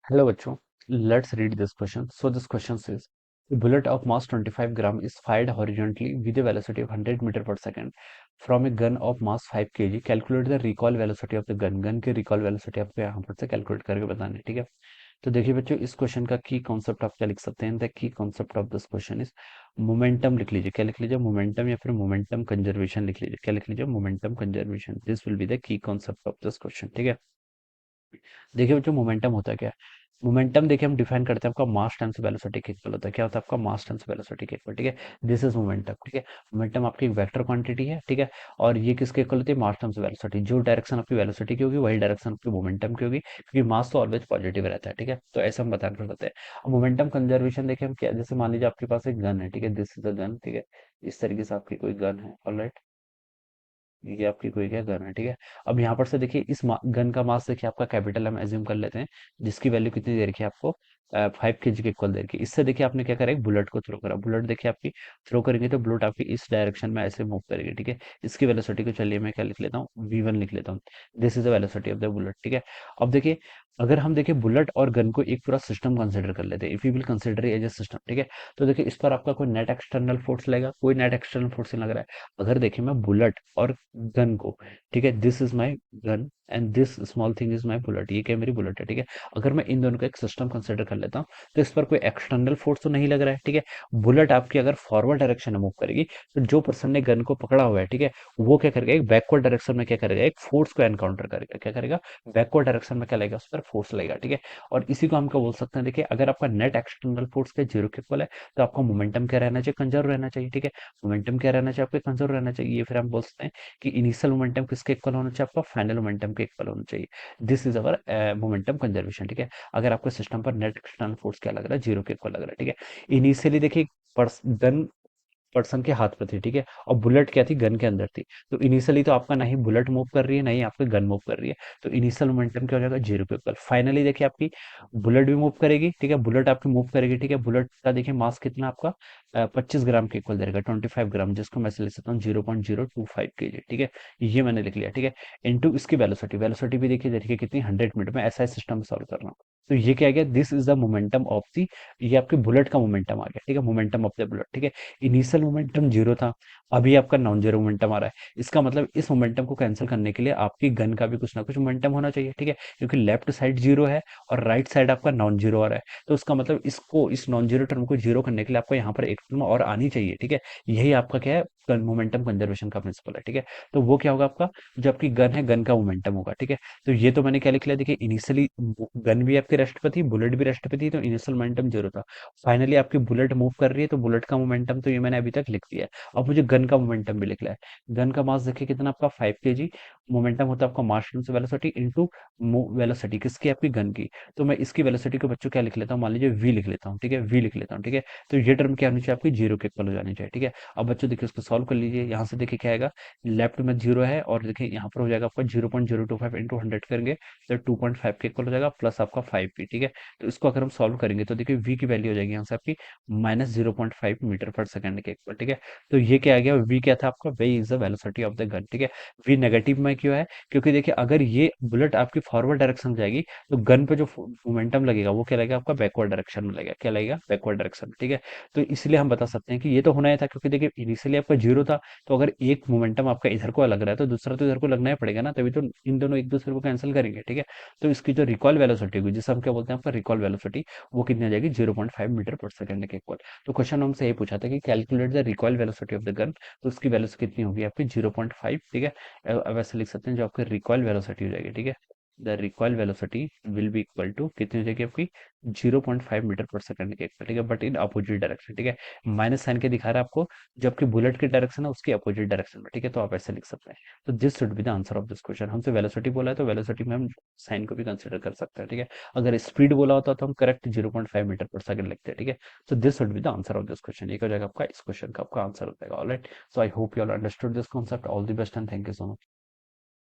Hello, bachcho. Let's read this question. So this question says, a bullet of mass 25 gram is fired horizontally with a velocity of 100 meter per second from a gun of mass 5 kg. Calculate the recoil velocity of the gun. Gun के recoil velocity आपको यहाँ पर से calculate करके बताना है, ठीक है। तो देखिए बच्चों, इस क्वेश्चन का की कॉन्सेप्ट आप क्या लिख सकते हैं? The key concept of this question is momentum लिख लीजिए। क्या लिख लीजिए? मोमेंटम या फिर मोमेंटम कंजर्वेशन लिख लीजिए। क्या लिख लीजिए? Momentum conservation. This will be the key concept of this question, ठीक है। देखिए बच्चों, मोमेंटम होता क्या है? मोमेंटम देखिए हम डिफाइन करते हैं आपका मास टाइम्स वेलोसिटी के इक्वल होता है। क्या होता है आपका? मास टाइम्स वेलोसिटी के इक्वल, ठीक है। दिस इज मोमेंटम, ठीक है। मोमेंटम आपकी एक वेक्टर क्वांटिटी है, ठीक है। और ये किसके इक्वल होती है? मास टाइम्स वेलोसिटी। जो डायरेक्शन आपकी वेलोसिटी की होगी वही डायरेक्शन आपकी मोमेंटम की होगी, क्योंकि मास तो ऑलवेज पॉजिटिव रहता है, ठीक है। तो ऐसा हम बता कर सकते हैं। अब मोमेंटम कंजर्वेशन देखिए हम क्या, जैसे मान लीजिए आपके पास एक गन है, ठीक है। दिस इज अ गन, ठीक है। इस तरीके से आपकी कोई गन है, ऑलराइट। ये आपकी कोई क्या गन है, ठीक है। अब यहाँ पर से देखिए इस गन का मास देखिए आपका कैपिटल हम एज्यूम कर लेते हैं, जिसकी वैल्यू कितनी दे रखी है आपको? 5 kg के इक्वल दे रखी है। इससे देखिए आपने क्या करा, एक बुलेट को थ्रो करा। बुलेट देखिए आपकी थ्रो करेंगे तो बुलेट आपकी इस डायरेक्शन में ऐसे मूव करेगी, ठीक है। इसकी वेलोसिटी को चलिए मैं क्या लिख लेता हूँ? v1 लिख लेता हूँ। This is the velocity of the bullet, ठीक है। अब देखिए, अगर हम देखिए बुलेट और गन को एक पूरा सिस्टम कंसिडर कर लेते हैं, if you will consider as a system, ठीक है। तो देखिए इस पर आपका कोई नेट एक्सटर्नल फोर्स लगेगा? कोई नेट एक्सटर्नल फोर्स नहीं लग रहा है। अगर देखिए मैं बुलेट और गन को, ठीक है, this is my gun and this small thing is my bullet, ये क्या मेरी बुलेट है, ठीक है। अगर मैं इन दोनों का एक सिस्टम कंसिडर कर लेता हूँ तो इस पर कोई एक्सटर्नल फोर्स तो नहीं लग रहा है, ठीक है। बुलेट आपकी अगर फॉरवर्ड डायरेक्शन में मूव करेगी तो जो पर्सन ने गन को पकड़ा हुआ है, ठीक है, वो क्या करेगा? एक बैकवर्ड डायरेक्शन में क्या करेगा? एक फोर्स को एनकाउंटर करेगा। क्या करेगा? बैकवर्ड डायरेक्शन में क्या लगेगा? उस पर फोर्स लगेगा, ठीक है। और इसी को हम क्या बोल सकते हैं? देखिए अगर आपका नेट एक्सटर्नल फोर्स के जीरो के इक्वल है तो आपका मोमेंटम क्या रहना चाहिए? कंजर्व रहना चाहिए, ठीक है। मोमेंटम क्या रहना चाहिए? आपके कंजर्व रहना चाहिए। ये फिर हम बोल सकते हैं कि इनिशियल मोमेंटम किसके इक्वल होना चाहिए? आपका फाइनल मोमेंटम के इक्वल होना चाहिए। This is our momentum conservation, ठीक है। अगर आपके सिस्टम पर नेट एक्सटर्नल फोर्स क्या लग रहा है? जीरो के इक्वल लग रहा है, ठीक है। इनिशियली देखिए गन पर्सन के हाथ पे थी, ठीक है। और बुलेट क्या थी? गन के अंदर थी। तो इनिशियली तो आपका ना ही बुलेट मूव कर रही है, ना ही आपकी गन मूव कर रही है। तो इनिशियल मोमेंटम क्या हो जाएगा? जीरो के इक्वल। फाइनली देखिए आपकी बुलेट भी मूव करेगी, ठीक है। बुलेट आपकी मूव करेगी, ठीक है। बुलेट का देखिए मास कितना आपका? 25 ग्राम के इक्वल दे रहेगा, 25 ग्राम, जिसको मैं ऐसे लिख सकता हूँ 0.025 kg, ठीक है। ये मैंने लिख लिया, ठीक है। इनटू इसकी वेलोसिटी, वेलोसिटी भी देखिए कितनी? 100 मीटर में। ऐसा सिस्टम सॉल्व कर रहा हूँ। तो ये क्या आ गया? This is the momentum of the, ये आपके बुलेट का मोमेंटम आ गया, ठीक है। मोमेंटम ऑफ द बुलेट, ठीक है। इनिशियल मोमेंटम जीरो था, अभी आपका नॉन जीरो मोमेंटम आ रहा है। इसका मतलब इस मोमेंटम को कैंसिल करने के लिए आपकी गन का भी कुछ ना कुछ मोमेंटम होना चाहिए, ठीक है। क्योंकि लेफ्ट साइड जीरो है और राइट साइड आपका नॉन जीरो आ रहा है। तो उसका मतलब इसको, इस नॉन जीरो टर्म को जीरो करने के लिए आपको यहाँ पर एक टर्म और आनी चाहिए, ठीक है। यही आपका क्या है? मोमेंटम कंजर्वेशन का प्रिंसिपल है, ठीक है। तो वो क्या होगा आपका? जो आपकी गन है, गन का मोमेंटम होगा, ठीक है। तो ये तो मैंने क्या लिख लिया? देखिए इनिशियली गन भी आपकी रेस्ट पे थी, बुलेट भी रेस्ट पे थी, तो इनिशियल मोमेंटम जीरो था। फाइनली आपकी बुलेट मूव कर रही है तो बुलेट का मोमेंटम तो ये मैंने अभी तक लिख दिया है। अब मुझे गन का मोमेंटम भी लिखना है। गन का मास देखिए कितना आपका? 5 kg। मोमेंटम होता है आपका मास टाइम्स वेलोसिटी इनटू वेलोसिटी किसकी? आपकी गन की। तो मैं इसकी वेलोसिटी को बच्चों क्या लिख लेता हूँ? मान लीजिए वी लिख लेता हूँ, ठीक है। वी लिख लेता हूँ, ठीक है। तो ये टर्म क्या होनी चाहिए? आपकी जीरो के इक्वल हो जानी चाहिए, ठीक है। अब बच्चों देखिए उसको सॉल्व कर लीजिए। यहाँ से देखिए क्या आएगा? लेफ्ट में जीरो है और देखिए यहाँ पर हो जाएगा आपका 0.025 इंटू 100 करेंगे तो 2.5 के इक्वल हो जाएगा, प्लस आपका 5 p, ठीक है। तो इसको अगर हम सॉल्व करेंगे तो देखिए v की वैल्यू हो जाएगी यहाँ से आपकी -0.5 मीटर पर सेकंड के इक्वल, ठीक है। तो ये क्या आ गया? v क्या था आपका? Way is the velocity of the gun, ठीक है। v नेगेटिव में क्यों है? क्योंकि देखिए अगर ये बुलेट आपकी फॉरवर्ड डायरेक्शन में जाएगी तो गन पे जो मोमेंटम लगेगा वो क्या लगेगा? आपका बैकवर्ड डायरेक्शन में लगेगा। क्या लगेगा? बैकवर्ड डायरेक्शन में, ठीक है। तो इसलिए हम बता सकते हैं कि ये तो होना ही था, क्योंकि देखिए इनिशियली आपका जीरो था। तो अगर एक मोमेंटम आपका इधर को लग रहा है तो दूसरा तो इधर को लगना ही पड़ेगा ना, तभी तो इन दोनों एक दूसरे को कैंसिल करेंगे, ठीक है। तो इसकी जो रिकॉल वेलोसिटी होगी, जिसे हम क्या बोलते हैं आपका रिकॉल वेलोसिटी, वो कितनी आ जाएगी? 0.5 मीटर पर सेकंड के इक्वल। तो क्वेश्चन हमसे ये पूछा था कि calculate the recoil velocity of the gun. तो उसकी वेलोसिटी कितनी होगी? आपकी 0.5, ठीक है। अब ऐसे लिख सकते हैं जो आपकी रिकॉइल वेलोसिटी हो जाएगी, ठीक है। The recoil velocity will be equal to कितनी हो जाएगी आपकी? 0.5 मीटर पर सेकंड के इक्वल, ठीक है। बट इन अपोजिट डायरेक्शन, ठीक है। माइनस साइन के दिखा रहा है आपको, जबकि बुलेट की डायरेक्शन है उसकी अपोजिट डायरेक्शन में, ठीक है। तो आप ऐसे लिख सकते हैं। तो this should be the answer of this question. हमसे वेलोसिटी बोला है तो वेलोसिटी में हम साइन को भी कंसिडर कर सकते हैं, ठीक है। अगर स्पीड बोला होता तो हम करेक्ट 0.5 मीटर पर सेकंड लिखते हैं, ठीक है। So this would be the answer of this question. एक हो जाएगा आपका, इस क्वेश्चन का आपका आंसर हो जाएगा। Alright, so I hope you all understood this concept. All the best and thank you so much.